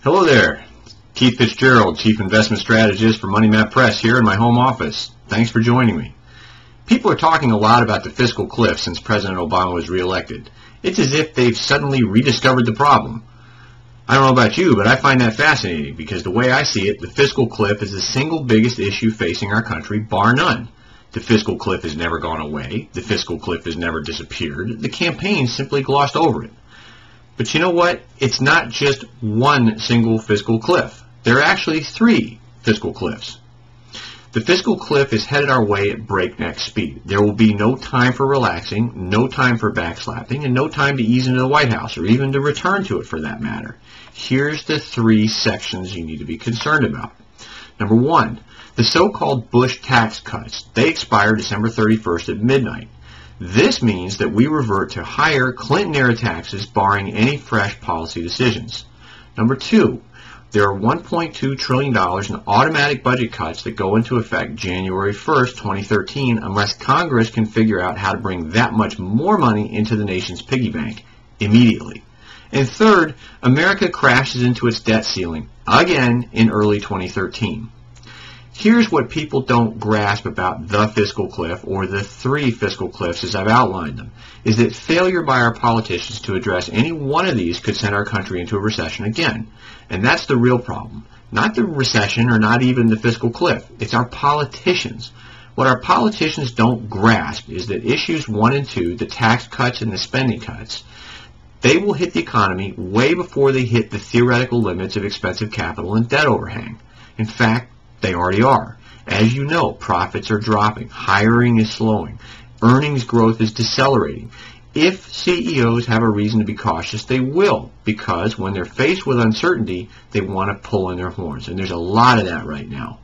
Hello there. Keith Fitzgerald, Chief Investment Strategist for Money Map Press here in my home office. Thanks for joining me. People are talking a lot about the fiscal cliff since President Obama was reelected. It's as if they've suddenly rediscovered the problem. I don't know about you, but I find that fascinating because the way I see it, the fiscal cliff is the single biggest issue facing our country, bar none. The fiscal cliff has never gone away. The fiscal cliff has never disappeared. The campaign simply glossed over it. But you know what? It's not just one single fiscal cliff. There are actually three fiscal cliffs. The fiscal cliff is headed our way at breakneck speed. There will be no time for relaxing, no time for backslapping, and no time to ease into the White House, or even to return to it for that matter. Here's the three sections you need to be concerned about. Number one, the so-called Bush tax cuts. They expire December 31st at midnight. This means that we revert to higher Clinton-era taxes barring any fresh policy decisions. Number two, there are $1.2 trillion in automatic budget cuts that go into effect January 1st, 2013, unless Congress can figure out how to bring that much more money into the nation's piggy bank immediately. And third, America crashes into its debt ceiling again in early 2013. Here's what people don't grasp about the fiscal cliff, or the three fiscal cliffs as I've outlined them, is that failure by our politicians to address any one of these could send our country into a recession again. And that's the real problem. Not the recession or not even the fiscal cliff. It's our politicians. What our politicians don't grasp is that issues 1 and 2, the tax cuts and the spending cuts, they will hit the economy way before they hit the theoretical limits of expensive capital and debt overhang. In fact, they already are. As you know, profits are dropping, hiring is slowing, earnings growth is decelerating. If CEOs have a reason to be cautious, they will, because when they're faced with uncertainty, they want to pull in their horns, and there's a lot of that right now.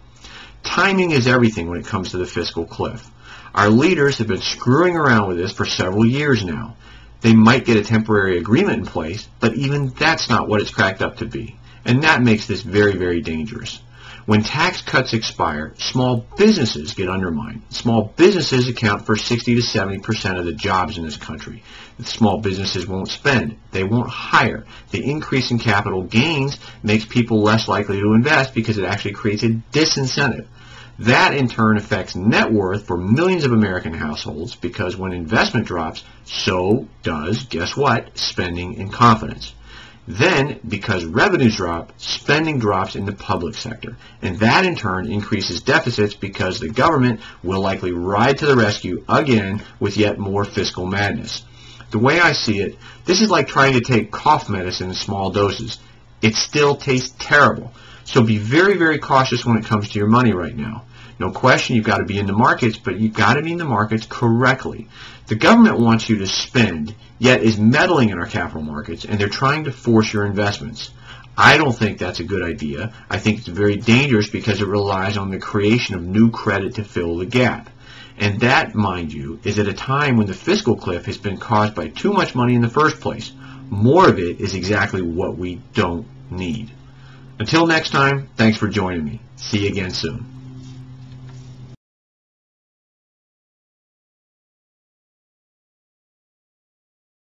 Timing is everything when it comes to the fiscal cliff. Our leaders have been screwing around with this for several years now. They might get a temporary agreement in place, but even that's not what it's cracked up to be, and that makes this very, very dangerous. When tax cuts expire, small businesses get undermined. Small businesses account for 60 to 70% of the jobs in this country. Small businesses won't spend. They won't hire. The increase in capital gains makes people less likely to invest because it actually creates a disincentive. That in turn affects net worth for millions of American households because when investment drops, so does, guess what, spending and confidence. Then, because revenues drop, spending drops in the public sector. And that in turn increases deficits because the government will likely ride to the rescue again with yet more fiscal madness. The way I see it, this is like trying to take cough medicine in small doses. It still tastes terrible. So be very, very cautious when it comes to your money right now. No question, you've got to be in the markets, but you've got to be in the markets correctly. The government wants you to spend, yet is meddling in our capital markets, and they're trying to force your investments. I don't think that's a good idea. I think it's very dangerous because it relies on the creation of new credit to fill the gap. And that, mind you, is at a time when the fiscal cliff has been caused by too much money in the first place. More of it is exactly what we don't need. Until next time, thanks for joining me. See you again soon.